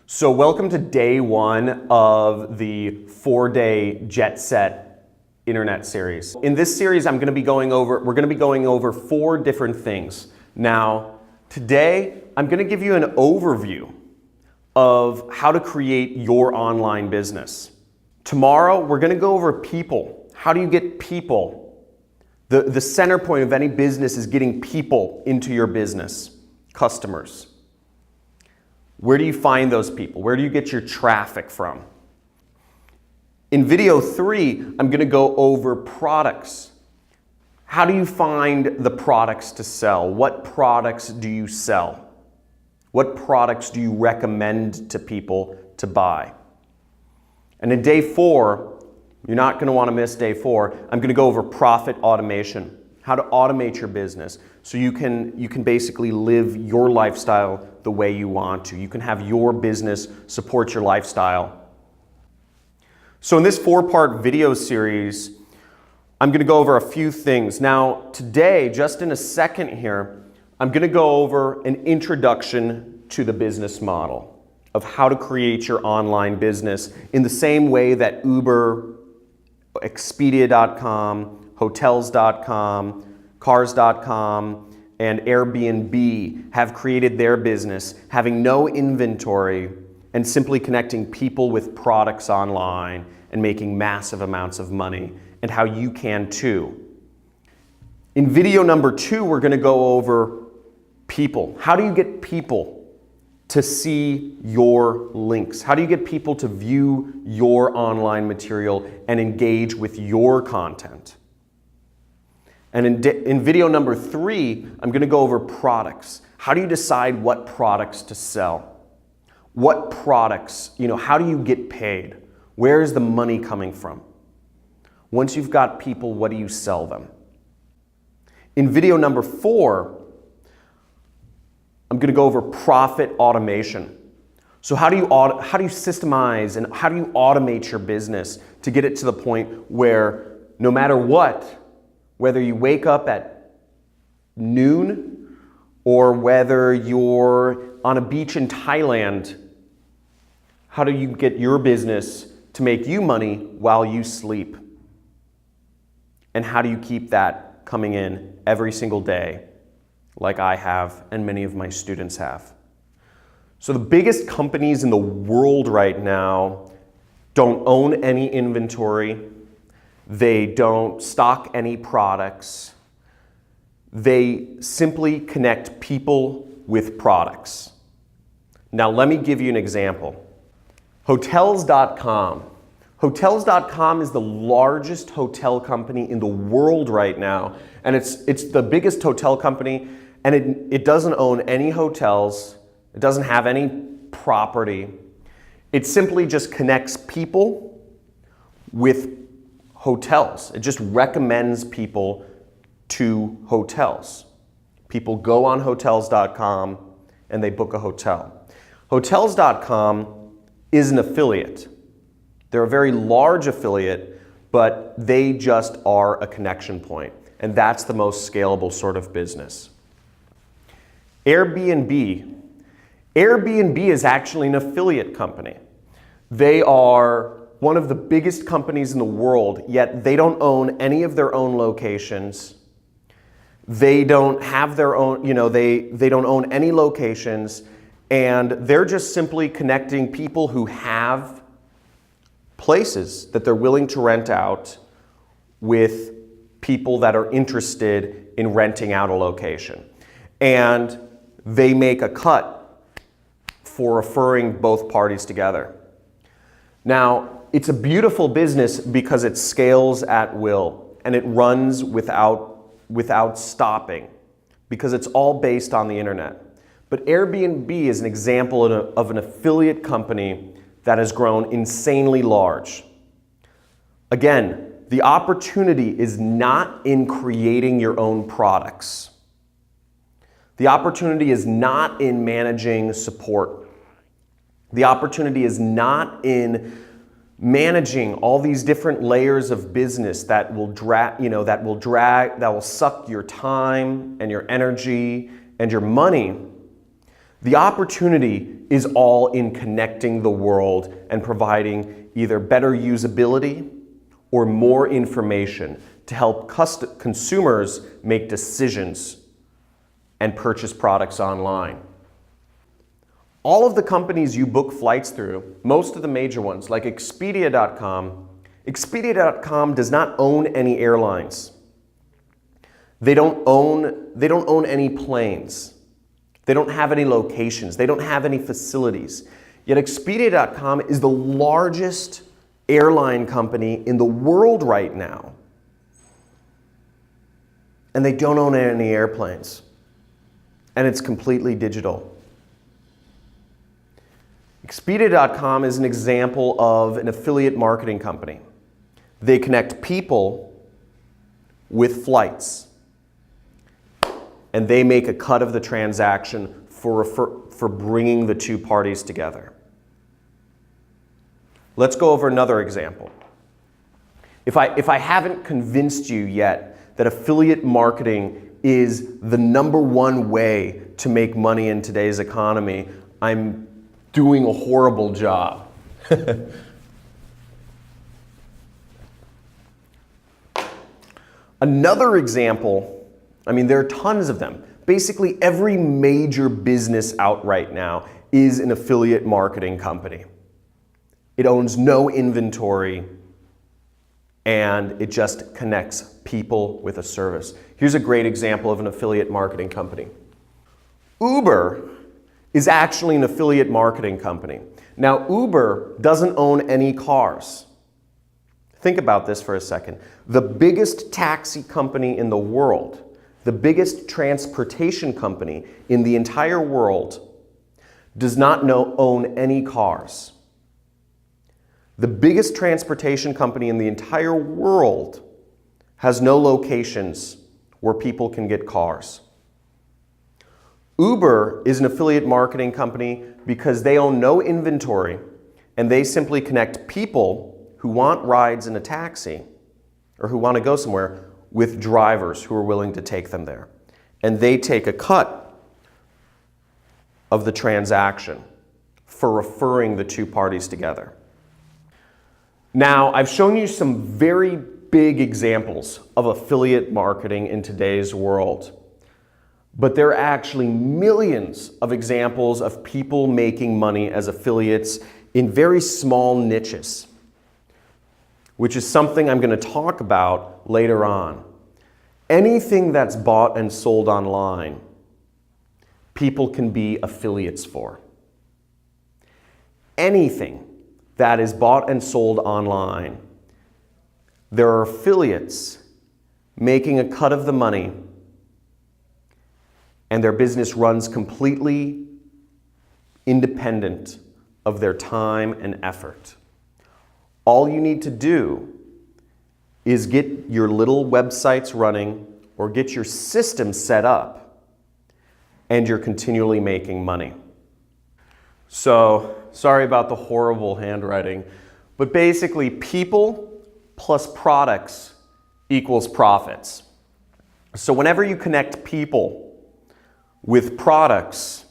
So welcome to day one of the 4-day Jet Set Internet series. In this series, we're going to be going over 4 different things. Now, today, I'm going to give you an overview of how to create your online business. Tomorrow, we're going to go over people. How do you get people? The center point of any business is getting people into your business, customers. Where do you find those people? Where do you get your traffic from? In video 3, I'm going to go over products. How do you find the products to sell? What products do you sell? What products do you recommend to people to buy? And in day 4, you're not going to want to miss day 4, I'm going to go over profit automation. How to automate your business so you can basically live your lifestyle the way you want to. You can have your business support your lifestyle. So in this 4-part video series, I'm going to go over a few things. Now today, just in a second here, I'm going to go over an introduction to the business model of how to create your online business in the same way that Uber, Expedia.com, Hotels.com, Cars.com, and Airbnb have created their business, having no inventory and simply connecting people with products online and making massive amounts of money, and how you can too. In video number 2, we're going to go over people. How do you get people to see your links? How do you get people to view your online material and engage with your content? And in video number 3, I'm going to go over products. How do you decide what products to sell? What products, how do you get paid? Where is the money coming from? Once you've got people, what do you sell them? In video number 4, I'm going to go over profit automation. So how do you systemize and how do you automate your business to get it to the point where no matter what, whether you wake up at noon or whether you're on a beach in Thailand, how do you get your business to make you money while you sleep? And how do you keep that coming in every single day like I have and many of my students have? So the biggest companies in the world right now don't own any inventory. They don't stock any products. They simply connect people with products. Now let me give you an example. Hotels.com. Hotels.com is the largest hotel company in the world right now, and it's the biggest hotel company, and it doesn't own any hotels. It doesn't have any property. It simply just connects people with hotels. It just recommends people to hotels. People go on hotels.com and they book a hotel. Hotels.com is an affiliate. They're a very large affiliate, but they just are a connection point. And that's the most scalable sort of business. Airbnb. Airbnb is actually an affiliate company. They are one of the biggest companies in the world, yet they don't own any of their own locations. They don't have their own, they don't own any locations, and they're just simply connecting people who have places that they're willing to rent out with people that are interested in renting out a location. And they make a cut for referring both parties together. Now, it's a beautiful business because it scales at will and it runs without stopping because it's all based on the internet. But Airbnb is an example of an affiliate company that has grown insanely large. Again, the opportunity is not in creating your own products. The opportunity is not in managing support. The opportunity is not in managing all these different layers of business that will suck your time and your energy and your money. The opportunity is all in connecting the world and providing either better usability or more information to help consumers make decisions and purchase products online. All of the companies you book flights through, most of the major ones, like Expedia.com, Expedia.com does not own any airlines. They don't own any planes. They don't have any locations. They don't have any facilities. Yet Expedia.com is the largest airline company in the world right now. And they don't own any airplanes. And it's completely digital. Expedia.com is an example of an affiliate marketing company. They connect people with flights, and they make a cut of the transaction for bringing the two parties together. Let's go over another example. If I haven't convinced you yet that affiliate marketing is the #1 way to make money in today's economy, I'm doing a horrible job. Another example, I mean, there are tons of them. Basically, every major business out right now is an affiliate marketing company. It owns no inventory, and it just connects people with a service. Here's a great example of an affiliate marketing company. Uber is actually an affiliate marketing company. Now, Uber doesn't own any cars. Think about this for a second. The biggest taxi company in the world, the biggest transportation company in the entire world, does not own any cars. The biggest transportation company in the entire world has no locations where people can get cars. Uber is an affiliate marketing company because they own no inventory, and they simply connect people who want rides in a taxi or who want to go somewhere with drivers who are willing to take them there. And they take a cut of the transaction for referring the two parties together. Now, I've shown you some very big examples of affiliate marketing in today's world. But there are actually millions of examples of people making money as affiliates in very small niches, which is something I'm going to talk about later on. Anything that's bought and sold online, people can be affiliates for. Anything that is bought and sold online, there are affiliates making a cut of the money, and their business runs completely independent of their time and effort. All you need to do is get your little websites running or get your system set up, and you're continually making money. So, sorry about the horrible handwriting, but basically people plus products equals profits. So whenever you connect people with products,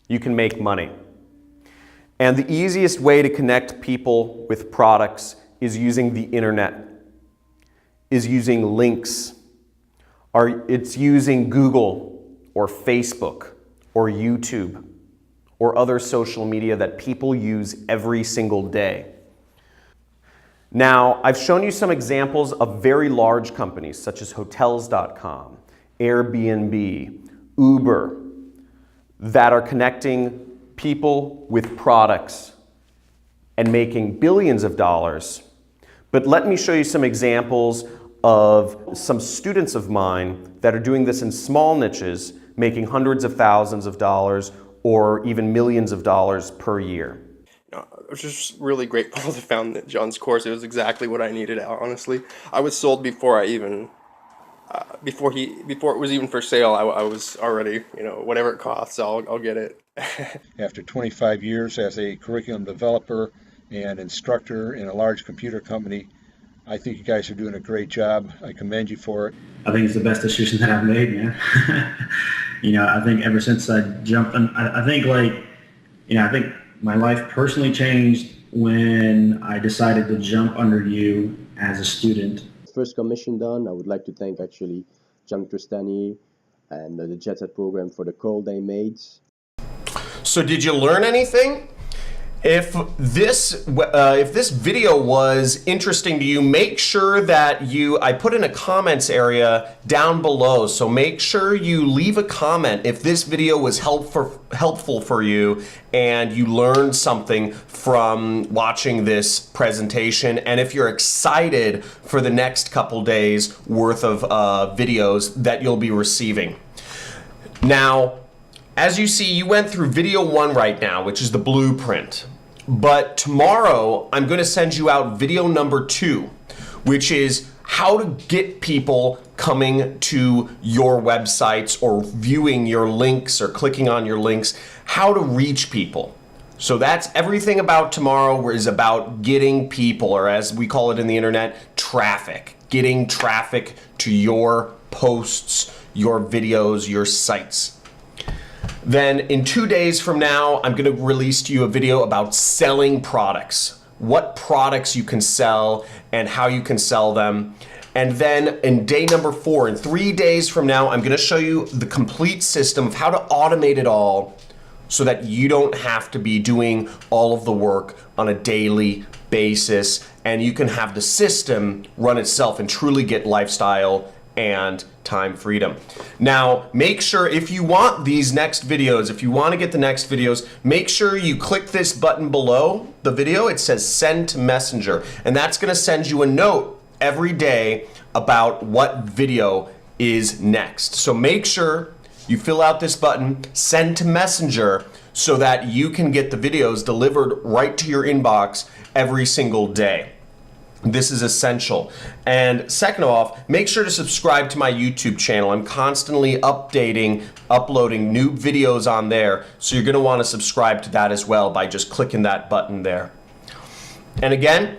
you can make money. And the easiest way to connect people with products is using the internet, is using links, or it's using Google or Facebook or YouTube or other social media that people use every single day. Now, I've shown you some examples of very large companies such as Hotels.com, Airbnb, Uber, that are connecting people with products and making billions of dollars. But let me show you some examples of some students of mine that are doing this in small niches, making hundreds of thousands of dollars or even millions of dollars per year. I was just really grateful to found John's course. It was exactly what I needed, honestly. I was sold before I even before it was even for sale. I was already, whatever it costs, I'll get it. After 25 years as a curriculum developer and instructor in a large computer company, I think you guys are doing a great job. I commend you for it. I think it's the best decision that I've made, man. I think ever since I jumped on, I think I think my life personally changed when I decided to jump under you as a student. First commission done, I would like to thank actually John Tristani and the Jet Set program for the call they made. So did you learn anything? If this video was interesting to you, make sure that I put in a comments area down below. So make sure you leave a comment if this video was helpful for you and you learned something from watching this presentation. And if you're excited for the next couple days worth of videos that you'll be receiving. Now, as you see, you went through video 1 right now, which is the blueprint. But tomorrow, I'm going to send you out video number 2, which is how to get people coming to your websites or viewing your links or clicking on your links, how to reach people. So that's everything about tomorrow is about getting people, or as we call it in the internet, traffic. Getting traffic to your posts, your videos, your sites. Then in 2 days from now, I'm going to release to you a video about selling products. What products you can sell and how you can sell them. And then in day number 4, in 3 days from now, I'm going to show you the complete system of how to automate it all so that you don't have to be doing all of the work on a daily basis, and you can have the system run itself and truly get lifestyle and time freedom. Now, make sure if you want these next videos, if you want to get the next videos, make sure you click this button below the video. It says send to Messenger, and that's going to send you a note every day about what video is next. So make sure you fill out this button, send to Messenger, so that you can get the videos delivered right to your inbox every single day. This is essential. And second off, make sure to subscribe to my YouTube channel. I'm constantly uploading new videos on there, so you're going to want to subscribe to that as well by just clicking that button there. And again,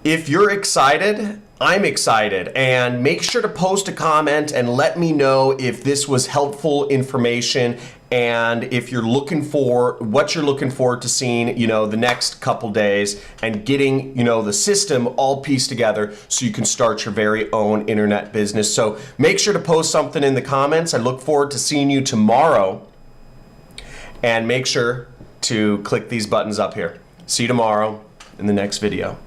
if you're excited, I'm excited, and make sure to post a comment and let me know if this was helpful information and if you're looking for what you're looking forward to seeing, the next couple days and getting, the system all pieced together so you can start your very own internet business. So make sure to post something in the comments. I look forward to seeing you tomorrow, and make sure to click these buttons up here. See you tomorrow in the next video.